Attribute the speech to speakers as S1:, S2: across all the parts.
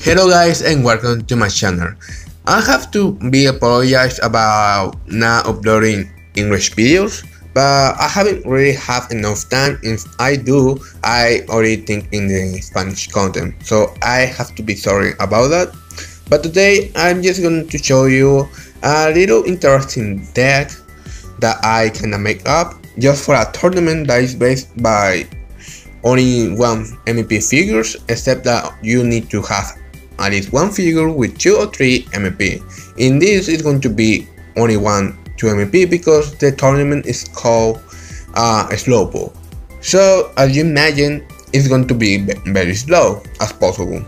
S1: Hello guys and welcome to my channel. I have to be apologized about not uploading English videos, but I haven't really had enough time. If I do, I already think in the Spanish content, so I have to be sorry about that. But today I'm just going to show you a little interesting deck that I kinda make up just for a tournament that is based by only one MVP figures, except that you need to have at least one figure with 2 or 3 MVP. In this, it's going to be only 2 MVP because the tournament is called slow pool. So as you imagine, it's going to be very slow as possible.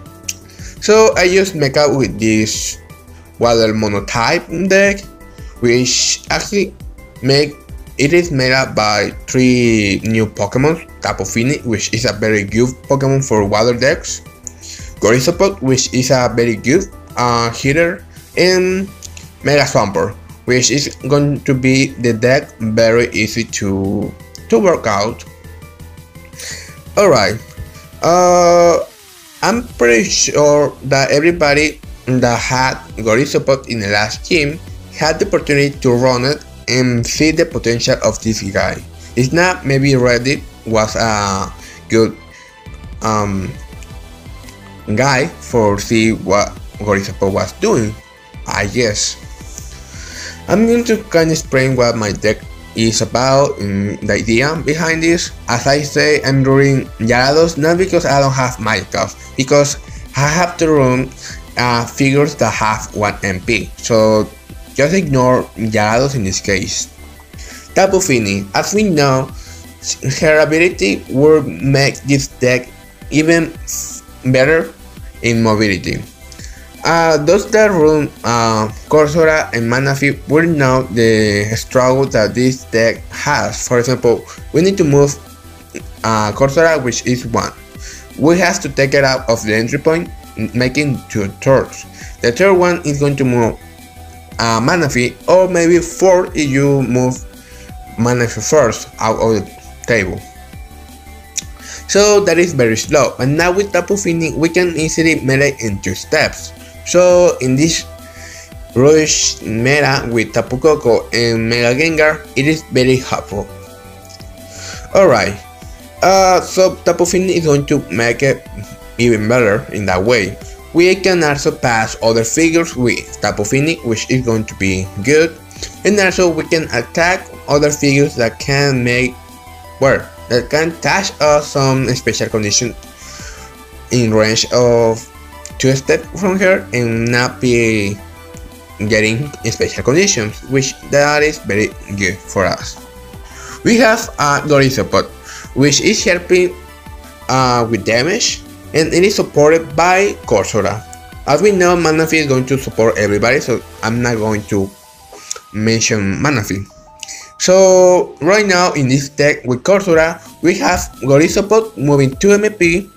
S1: So I just make up with this water monotype deck, which actually is made up by 3 new Pokemon. TAPU FINI, which is a very good Pokemon for water decks, Gorisopod, which is a very good hitter, and Mega Swampert, which is going to be the deck very easy to work out. Alright, I'm pretty sure that everybody that had Gorisopod in the last game had the opportunity to run it and see the potential of this guy. It's not maybe Reddit was a good guy for see what Gorisopod was doing, I guess. I'm going to kind of explain what my deck is about and the idea behind this. As I say, I'm running Gyarados not because I don't have Magikarps, because I have to run figures that have 1 MP, so just ignore Gyarados in this case. TAPU FINI, as we know, her ability will make this deck even better in mobility. Those that run Corsola and Manaphy will know the struggle that this deck has. For example, we need to move Corsola, which is 1. We have to take it out of the entry point, making 2 turns. The third one is going to move Manaphy, or maybe 4 if you move Manaphy first out of the table. So that is very slow, but now with TAPU FINI we can easily melee in 2 steps. So in this rush meta with Tapu Koko and Mega Gengar, it is very helpful. Alright, so TAPU FINI is going to make it even better in that way. We can also pass other figures with TAPU FINI, which is going to be good, and also we can attack other figures that can make that can touch some special condition in range of 2 steps from her and not be getting special conditions, which that is very good for us. We have Gorisopod, which is helping with damage, and it is supported by Corsola. As we know, Manaphy is going to support everybody, so I'm not going to mention Manaphy. So right now in this deck with Corsola, we have Gorisopod moving 2 MP.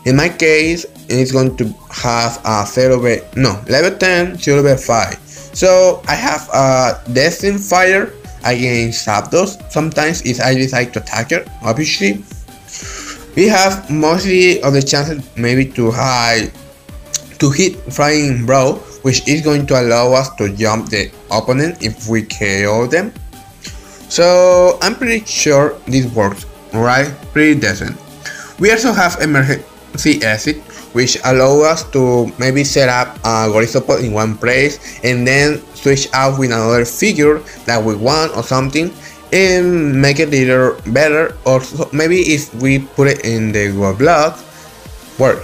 S1: In my case, it's going to have a level 10, 0 level 5. So I have a Destined Fire against Zapdos. Sometimes if I decide to attack her, obviously. We have mostly of the chances maybe to hit Flying Bro, which is going to allow us to jump the opponent if we KO them. So I'm pretty sure this works, right? Pretty decent. We also have Emergency Exit, which allows us to maybe set up a Gorisopod in one place and then switch out with another figure that we want or something and make it either better, or maybe if we put it in the go block,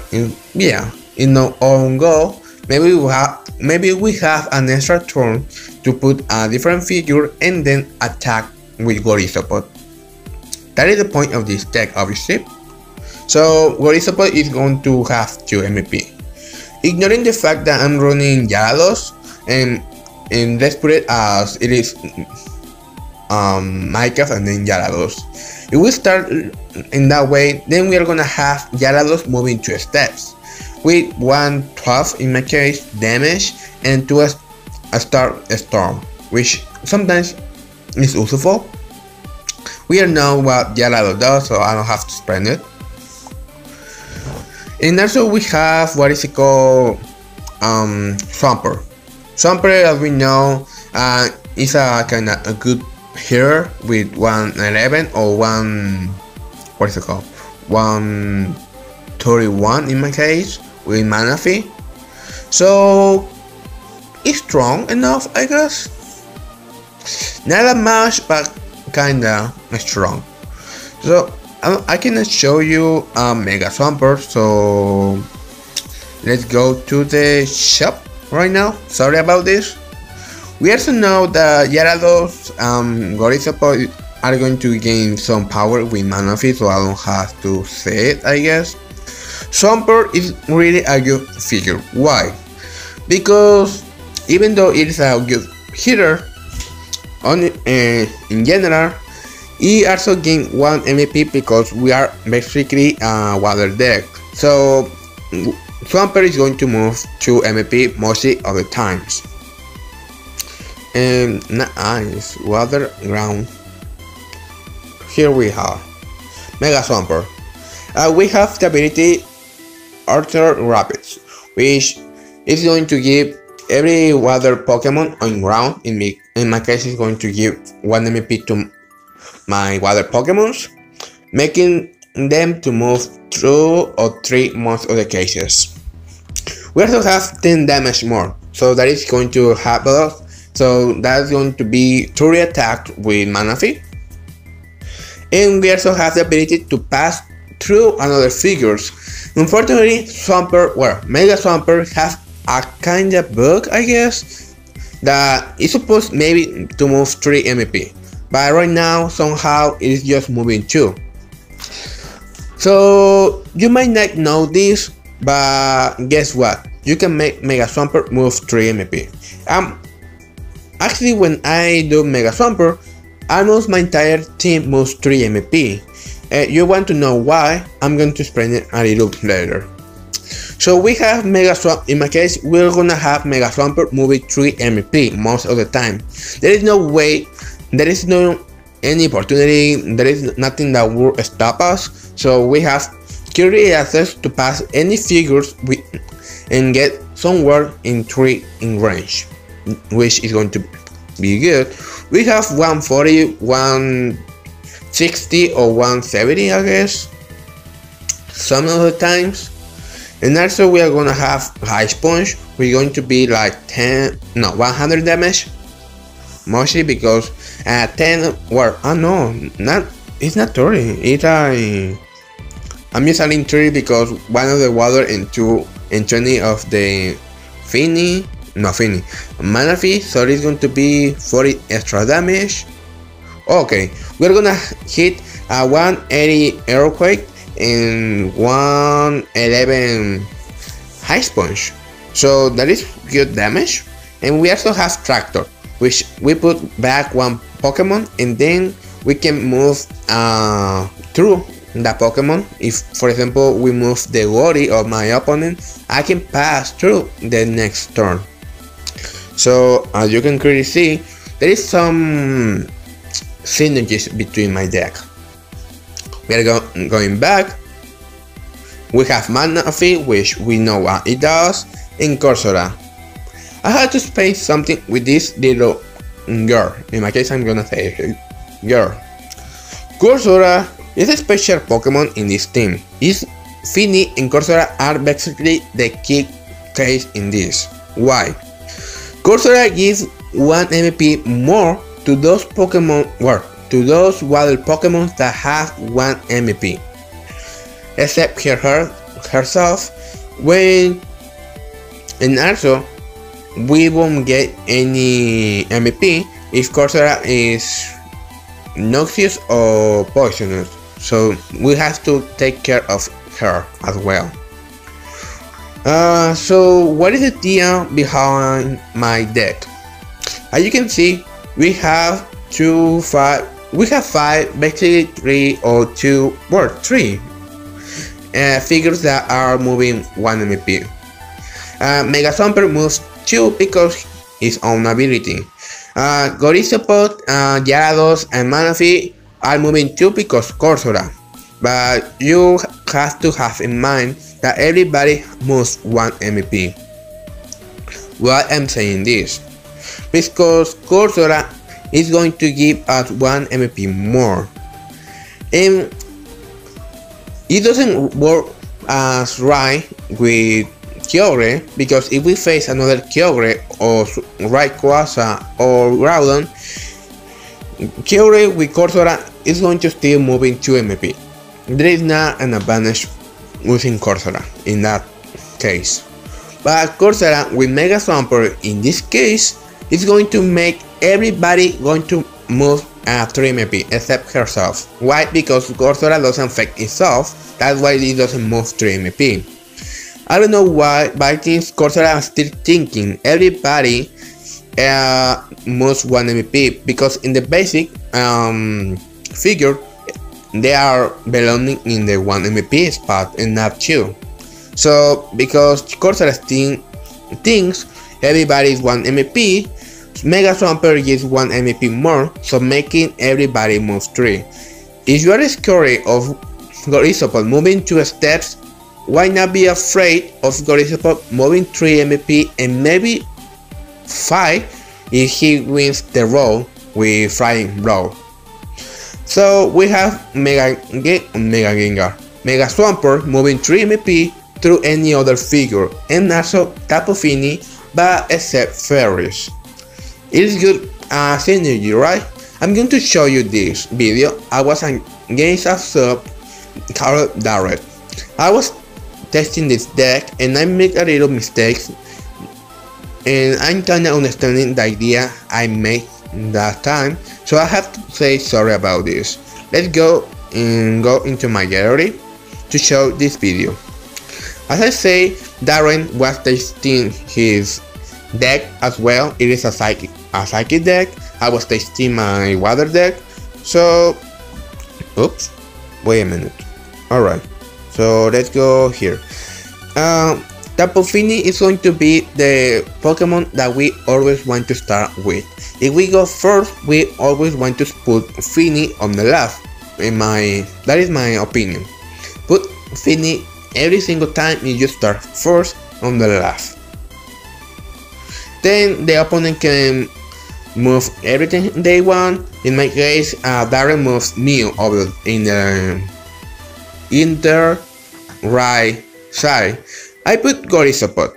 S1: in our own goal, maybe we have an extra turn to put a different figure and then attack with Gorisopod. That is the point of this deck, obviously. So Gorisopod is going to have 2 MVP. Ignoring the fact that I'm running Gyarados, and let's put it as it is Minecraft and then Gyarados. If we start in that way, then we are gonna have Gyarados moving 2 steps with 112 in my case damage and 2 a storm, which sometimes is useful. We know what Gyarados does, so I don't have to spend it. And also we have what is it called, Swampert. Swampert, as we know, is a kind of a good hitter with 111 or what is it called, 131 in my case with mana fee. So it's strong enough, I guess. Not that much, but kinda strong. So I can show you Mega Swampert. So let's go to the shop right now. Sorry about this. We also know that Gyarados, Gorisopod are going to gain some power with mana fee, so I don't have to say it, I guess. Swampert is really a good figure. Why? Because even though it is a good hitter, in general, he also gained 1 MVP because we are basically a water deck. So Swampert is going to move to MVP mostly of the times. And nice, water, ground. Here we are, Mega Swampert. We have the ability Arthur Rapids, which is going to give every water Pokemon on ground. In my case, it's going to give 1 MP to my water Pokemons, making them to move 2 or 3 most of the cases. We also have 10 damage more, so that is going to help a lot. So that's going to be 3 attack with mana fee. And we also have the ability to pass through another figures. Unfortunately, Mega Swampert has a kind of bug, I guess, that is supposed maybe to move 3 MP, but right now somehow it is just moving 2. So you might not know this, but guess what? You can make Mega Swampert move 3 MP. Actually, when I do Mega Swampert, almost my entire team moves 3 MP. You want to know why? I'm going to explain it a little later. So we have Mega Swampert. In my case, we're gonna have Mega Swampert moving 3 MP most of the time. There is no way, there is no any opportunity, there is nothing that will stop us. So we have security access to pass any figures and get somewhere in 3 in range, which is going to be good. We have 140, 160 or 170, I guess, some of the times. And also we are gonna have high sponge. We're going to be like 100 damage, mostly because 10 or no, it's not 30. It's I'm just adding 3 because one of the water and 2 and 20 of the FINI mana fee, so it's going to be 40 extra damage. Okay, we're gonna hit a 180 earthquake and 111 high sponge, so that is good damage. And we also have tractor, which we put back 1 Pokemon and then we can move through the Pokemon. If for example we move the Gori of my opponent, I can pass through the next turn. So as you can clearly see, there is some synergies between my deck. We are going back. We have mana fee, which we know what it does, and Coursera. I had to explain something with this little girl. In my case, I'm gonna say girl. Coursera is a special Pokemon in this team. FINI and Coursera are basically the key case in this. Why? Coursera gives 1 MP more to those Pokemon, to those water Pokemon that have 1 MP, except herself. And also we won't get any MP if Coursera is noxious or poisonous, so we have to take care of her as well. So what is the idea behind my deck? As you can see, we have 5, basically 3 or 2, or 3 figures that are moving 1 MP. Mega Swampert moves 2 because his own ability. Gorisopod, Gyarados, and Manaphy are moving 2 because Coursera. But you have to have in mind that everybody moves 1 MP. Why I'm saying this? Because Coursera is going to give us 1 MP more. And it doesn't work as right with Kyogre, because if we face another Kyogre or Rayquaza or Groudon, Kyogre with Coursera is going to still moving 2 MP. There is not an advantage using Coursera in that case. But Coursera with Mega Swampert in this case is going to make everybody going to move 3 MP except herself. Why? Because Coursera doesn't affect itself, that's why it doesn't move 3 MP. I don't know why, but I think Coursera is still thinking everybody moves 1 MP, because in the basic figure they are belonging in the 1 MP spot and not 2. So because Coursera thinks everybody is 1 MP, Mega Swampert gives 1 MP more, so making everybody move 3. If you are scared of Gorisopod moving 2 steps, why not be afraid of Gorisopod moving 3 MP and maybe 5 if he wins the roll with Flying Blow. So we have Mega Swampert moving 3 MP through any other figure, and also TAPU FINI, but except fairies. It is good synergy, right? I'm going to show you this video. I was against a sub called Darret. I was testing this deck and I made a little mistakes, and I'm kinda understanding the idea I made that time, so I have to say sorry about this. Let's go into my gallery to show this video. As I say, Darren was testing his deck as well. It is a psychic deck. I was testing my water deck. So, oops, wait a minute. Alright, so let's go here. TAPU FINI is going to be the Pokemon that we always want to start with. If we go first, we always want to put FINI on the left. That is my opinion. Put FINI every single time you start first on the left. Then the opponent can move everything they want. In my case, Darren moves Mew over in the right side. I put Gorisopod.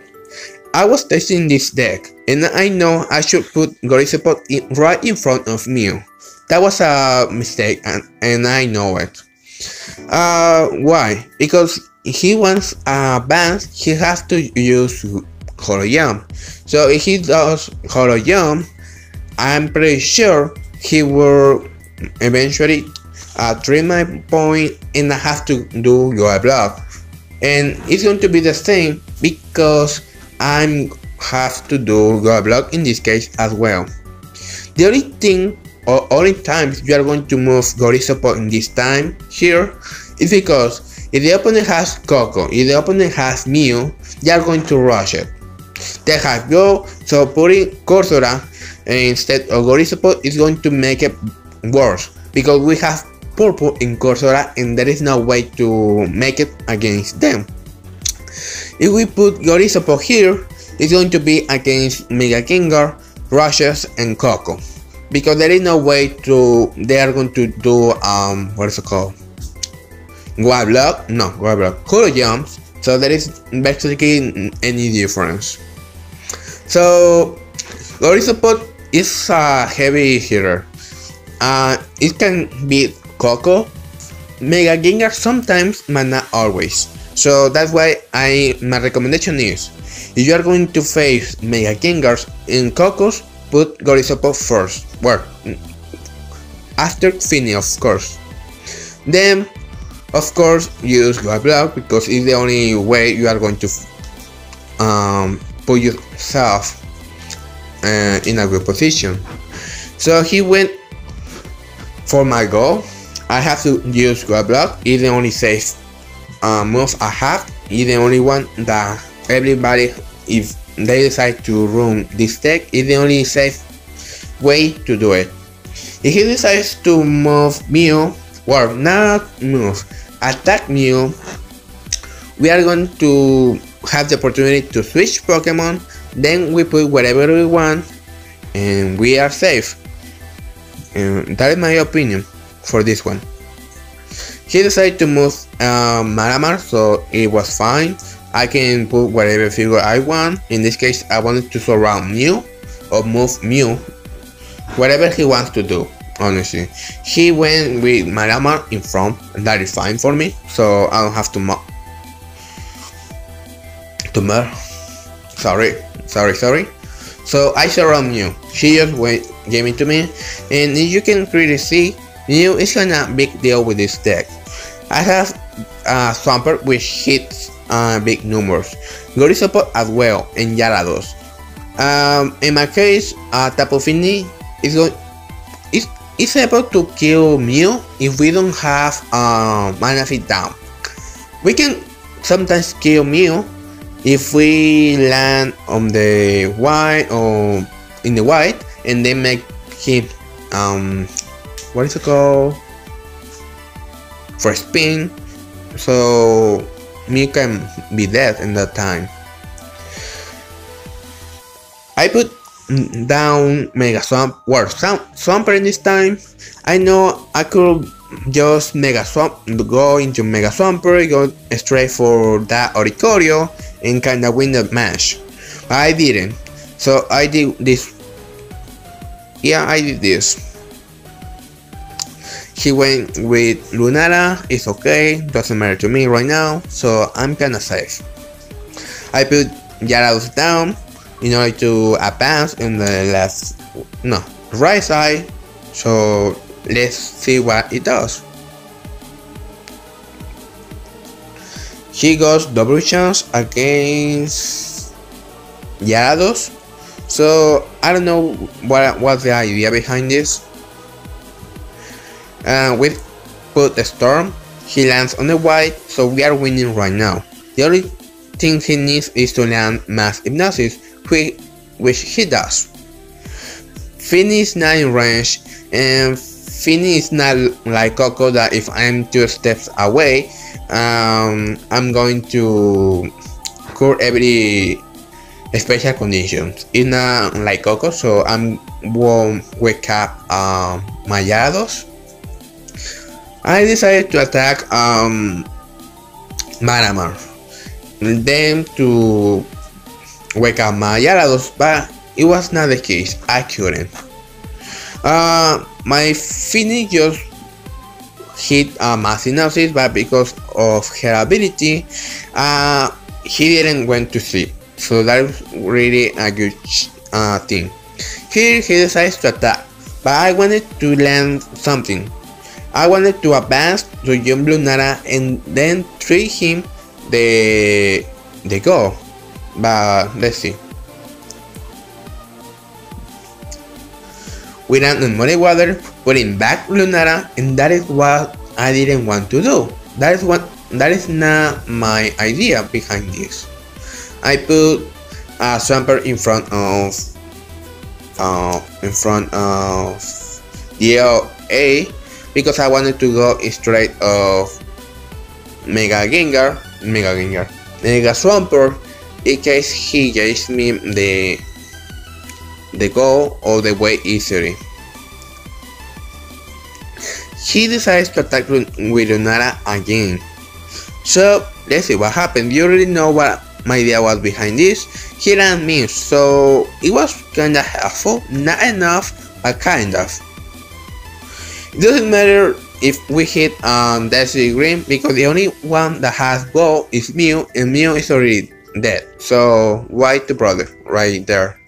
S1: I was testing this deck and I know I should put Gorisopod right in front of Mew. That was a mistake, and I know it. Why? Because he wants a bans, he has to use Holo Jump. So if he does Holo Jump, I'm pretty sure he will eventually trade my point and I have to do your block. And it's going to be the same because I have to do your block in this case as well. The only thing or only times you are going to move Gorisopod in this time here is because if the opponent has Coco, if the opponent has Mew, they are going to rush it. They have Go, so putting Coursera instead of Gorisopod is going to make it worse because we have Purple in Coursera and there is no way to make it against them. If we put Gorisopod here, it's going to be against Mega Gengar, Rushes, and Coco. Because there is no way they are going to do what is it called? Wild Block? No, Wild Block. Holo Jumps. So there is basically any difference. So Gorisopod is a heavy hitter. It can beat Coco, Mega Gengar sometimes, but not always. So that's why my recommendation is, if you are going to face Mega Gengars in Cocos, put Gorisopod first. Well, after FINI, of course. Then, of course, use Wild Block because it's the only way you are going to put yourself in a good position. So he went for my goal. I have to use Wild Block. It's the only safe move I have. It's the only one that everybody, if they decide to run this deck, it's the only safe way to do it. If he decides to move Mew, well, not move, attack Mew we are going to have the opportunity to switch Pokemon, then we put whatever we want and we are safe. And that is my opinion for this one. He decided to move Malamar, so it was fine. I can put whatever figure I want. In this case, I wanted to surround Mew or move Mew, whatever he wants to do. Honestly, he went with Malamar in front, and that is fine for me. So I don't have to move. Sorry. So I surround Mew. He just gave it to me, and you can clearly see Mew is kinda big deal with this deck. I have Swampert which hits big numbers, Gorisopod as well, and Gyarados. In my case, TAPU FINI is able to kill Mew if we don't have Mana Feed down. We can sometimes kill Mew if we land on the white or in the white and then make him what is it called, for spin, so Mew can be dead in that time. I put down Mega Swamp or Swampert in this time. I know I could just go into Mega Swampert, go straight for that Oricorio and kinda win the match, but I didn't. So I did this. Yeah, I did this. He went with Lunara. It's okay, doesn't matter to me right now, so I'm kinda safe. I put Gyarados down in order to advance in the right side. So let's see what it does. He goes double chance against Gyarados. So I don't know what's the idea behind this. We put the Storm. He lands on the white, so we are winning right now. The only thing he needs is to land Mass Hypnosis, which he does. FINI is not in range, and FINI is not like Coco that if I'm 2 steps away, I'm going to cure every special conditions. It's not like Coco, so I won't wake up my Gyarados. I decided to attack Malamar, then to wake up my Gyarados, but it was not the case. I couldn't. My FINI just hit Mass Hypnosis, but because of her ability, he didn't went to sleep. So that is really a good thing. Here he decides to attack, but I wanted to land something. I wanted to advance to jump Lunara and then treat him the goal. But let's see. We ran in muddy water, putting back Lunara, and that is what I didn't want to do. That is not my idea behind this. I put Swampert in front of DLA because I wanted to go straight of Mega Swampert in case he gives me the goal all the way easily. He decides to attack with Lunara again. So let's see what happened. You already know what my idea was behind this. He ran me, so it was kinda helpful. Not enough, but kind of. It doesn't matter if we hit Daisy Green because the only one that has goal is Mew, and Mew is already dead. So why the brother right there?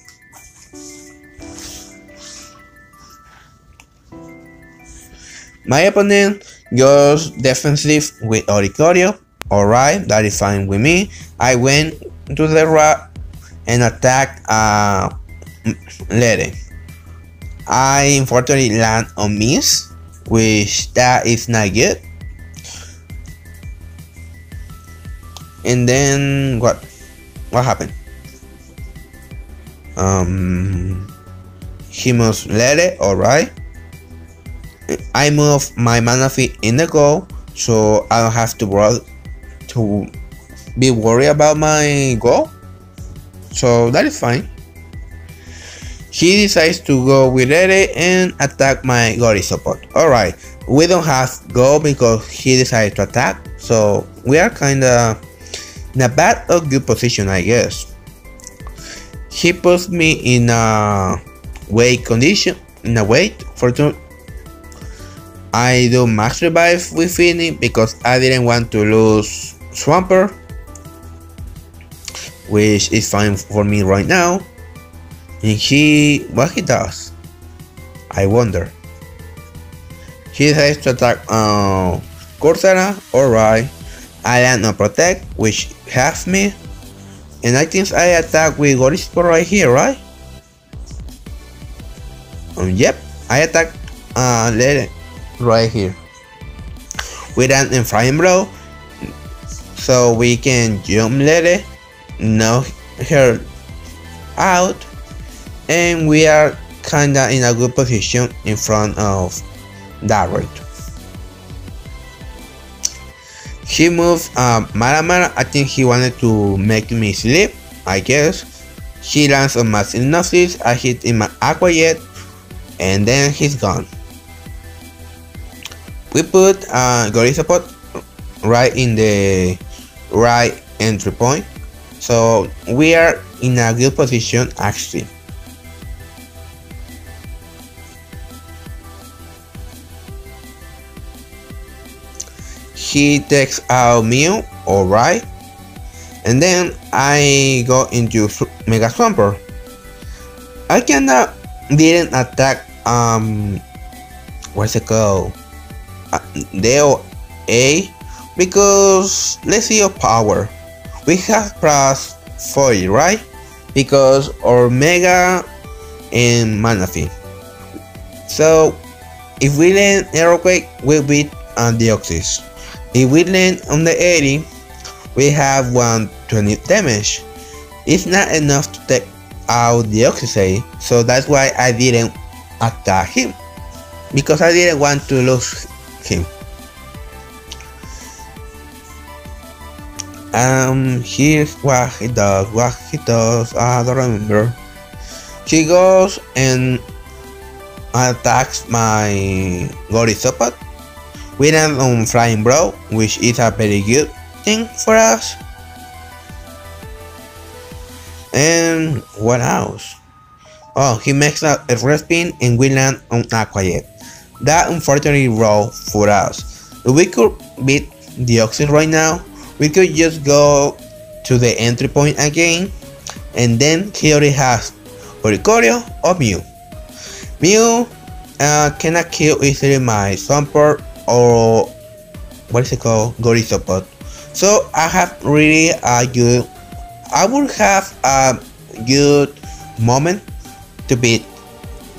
S1: My opponent goes defensive with Oricorio. Alright, that is fine with me. I went to the rock and attacked Lere. I unfortunately land on miss, which that is not good. And then what happened? He moves Lere. Alright. I move my Mana Feed in the goal, so I don't have to be worried about my goal, so that is fine. He decides to go with Ere and attack my Gory support. Alright, we don't have go because he decided to attack, so we are kinda in a bad or good position, I guess. He puts me in a wait condition, for two. I do max revive with FINI because I didn't want to lose Swamper, which is fine for me right now. And what he does, I wonder. He decides to attack Corsair. Alright, I land on protect, which half me, and I think I attack with Gorispo right here, right? Yep, I attack Lere right here. We land in Flying Blow, so we can jump Lere, knock her out, and we are kinda in a good position in front of Darren. He moved Mara. I think he wanted to make me sleep, I guess. He lands on my Synopsis, I hit in my Aqua Jet, and then he's gone. We put Gory support right in the right entry point, so we are in a good position actually. He takes out Mew, alright, and then I go into Mega Swamper. I kinda didn't attack what's it called? Deo A, because let's see your power. We have plus 40, right? Because our Mega and Manaphy. So if we land Aeroquake, we'll beat Deoxys. If we land on the 80, we have 120 damage. It's not enough to take out Deoxys, so that's why I didn't attack him, because I didn't want to lose him. Here's what he does, I don't remember. He goes and attacks my Gory support. We land on Flying Bro, which is a very good thing for us. And what else? Oh, he makes a red spin and we land on Aqua Jet. That unfortunately roll for us. If we could beat Deoxys right now, we could just go to the entry point again, and then he already has Oricorio or Mew. Mew cannot kill easily my Swampert or what is it called, Gory support. So I would have a good moment to beat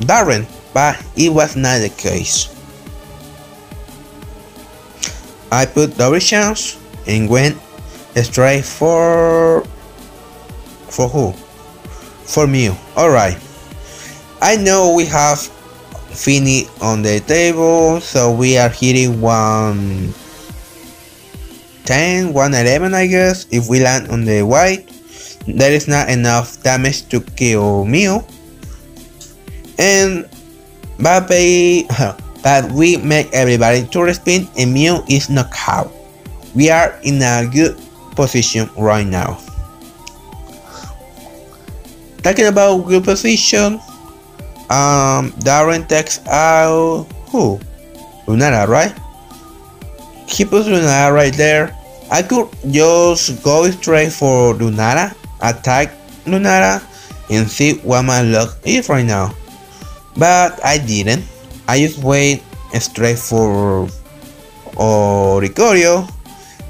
S1: Darren, but it was not the case. I put double chance and went straight for who? For Mew. Alright. I know we have FINI on the table, so we are hitting 110, 111 I guess. If we land on the white, that is not enough damage to kill Mew. And but we make everybody to respin and Mew is knocked out. We are in a good position right now. Talking about good position, Darren takes out who? Lunara, right? He puts Lunara right there. I could just go straight for Lunara, attack Lunara, and see what my luck is right now. But I didn't. I just went straight for Oricorio.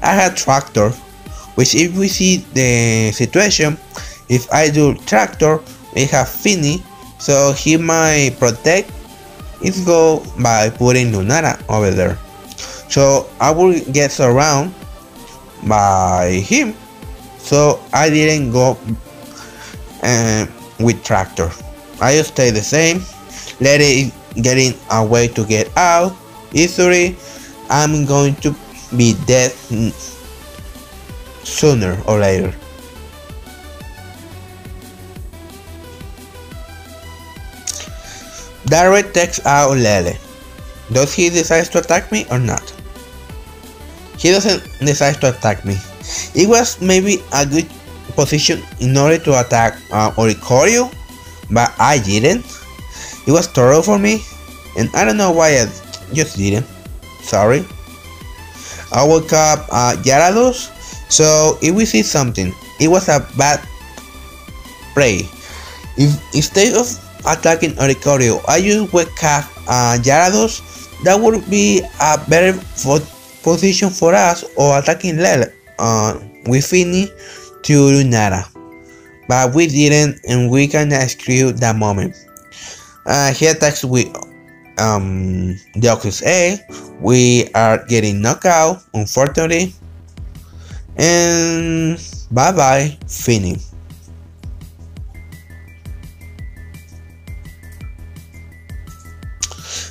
S1: I had Tractor, which if we see the situation, if I do Tractor, we have FINI, so he might protect his goal by putting Lunara over there. So I will get surrounded by him, so I didn't go with Tractor. I just stay the same, let it getting a way to get out easily. I'm going to be dead sooner or later. Darrell takes out Lele. Does he decide to attack me or not? He doesn't decide to attack me. It was maybe a good position in order to attack Oricorio, but I didn't. It was thorough for me, and I don't know why I just didn't. Sorry. I woke up Gyarados, so if we see something, it was a bad play. If instead of attacking Oricorio, I just wake up Gyarados, that would be a better position for us, or attacking Lele with FINI to Lunara. But we didn't, and we kinda screwed that moment. He attacks with Deoxys A. We are getting knocked out, unfortunately. And bye bye, FINI.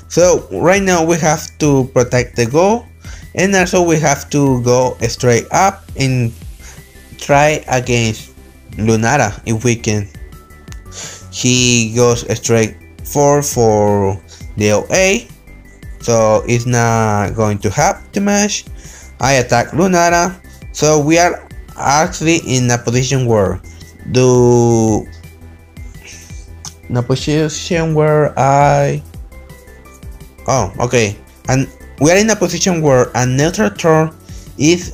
S1: So right now we have to protect the goal, and also we have to go straight up and try against Lunara if we can. He goes straight for the OA, so it's not going to have too much. I attack Lunara, so we are actually in a position where okay, and we are in a position where a neutral turn is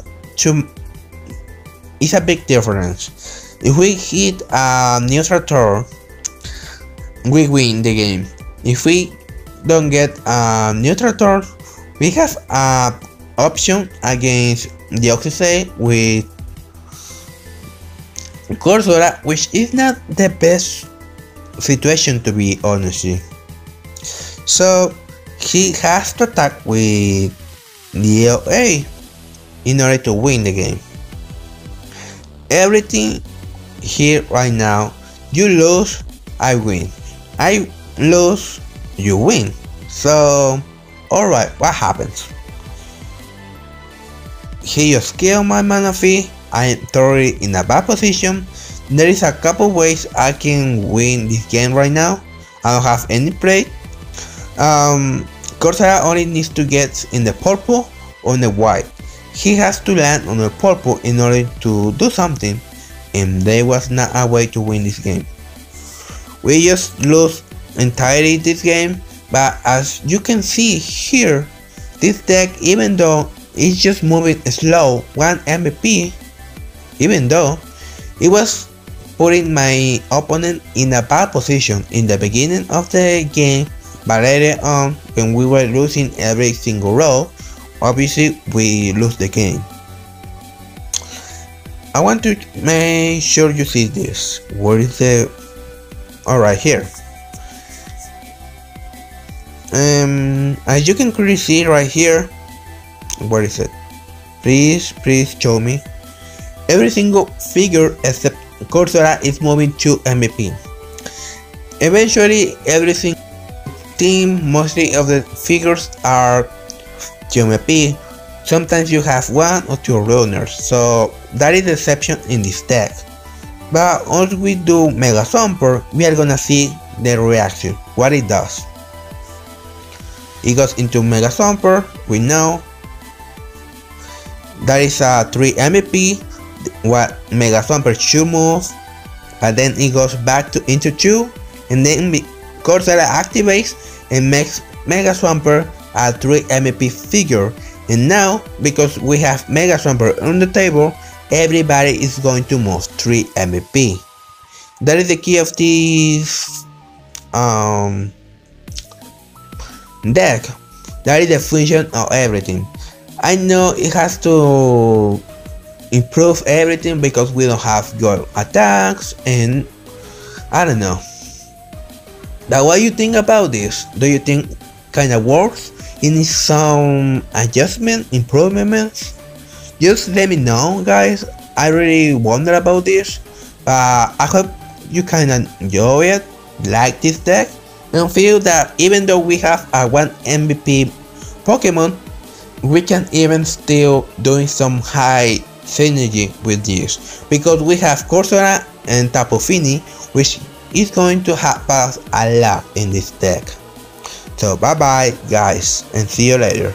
S1: a big difference. If we hit a neutral turn, we win the game. If we don't get a neutral turn, we have an option against the Oxysay with Corsora, which is not the best situation, to be honest. So he has to attack with the OA in order to win the game. Everything here right now, you lose, I win. I lose, you win. So, alright, what happens? He just killed my Manaphy. I am totally in a bad position. There is a couple ways I can win this game right now. I don't have any play. Corsara only needs to get in the purple or the white. He has to land on the purple in order to do something, and there was not a way to win this game. We just lose entirely this game, but as you can see here, this deck, even though it's just moving slow 1 MVP, even though it was putting my opponent in a bad position in the beginning of the game, but later on, when we were losing every single row, obviously we lose the game. I want to make sure you see this. Where is the... Alright, here. As you can clearly see right here, where is it? Please show me. Every single figure except Corsara is moving to MVP. Eventually, every single team, mostly of the figures are to MVP. Sometimes you have 1 or 2 runners, so that is the exception in this deck. But once we do Mega Thumper, we are gonna see the reaction, what it does. It goes into Mega Thumper. We know that is a 3 MVP, what Mega Thumper should move, but then it goes back into 2, and then Corsara activates and makes Mega Thumper a 3 MVP figure. And now, because we have Mega Thumper on the table, everybody is going to move 3 MVP. That is the key of this deck. That is the function of everything. I know it has to improve everything because we don't have good attacks, and I don't know. But what do you think about this? Do you think kinda works? It needs some adjustment, improvements? Just let me know, guys. I really wonder about this. I hope you kinda enjoy it, like this deck, and feel that even though we have a 1 MVP Pokemon, we can even still doing some high synergy with this, because we have Coursera and TAPU FINI, which is going to help us a lot in this deck. So bye bye guys, and see you later.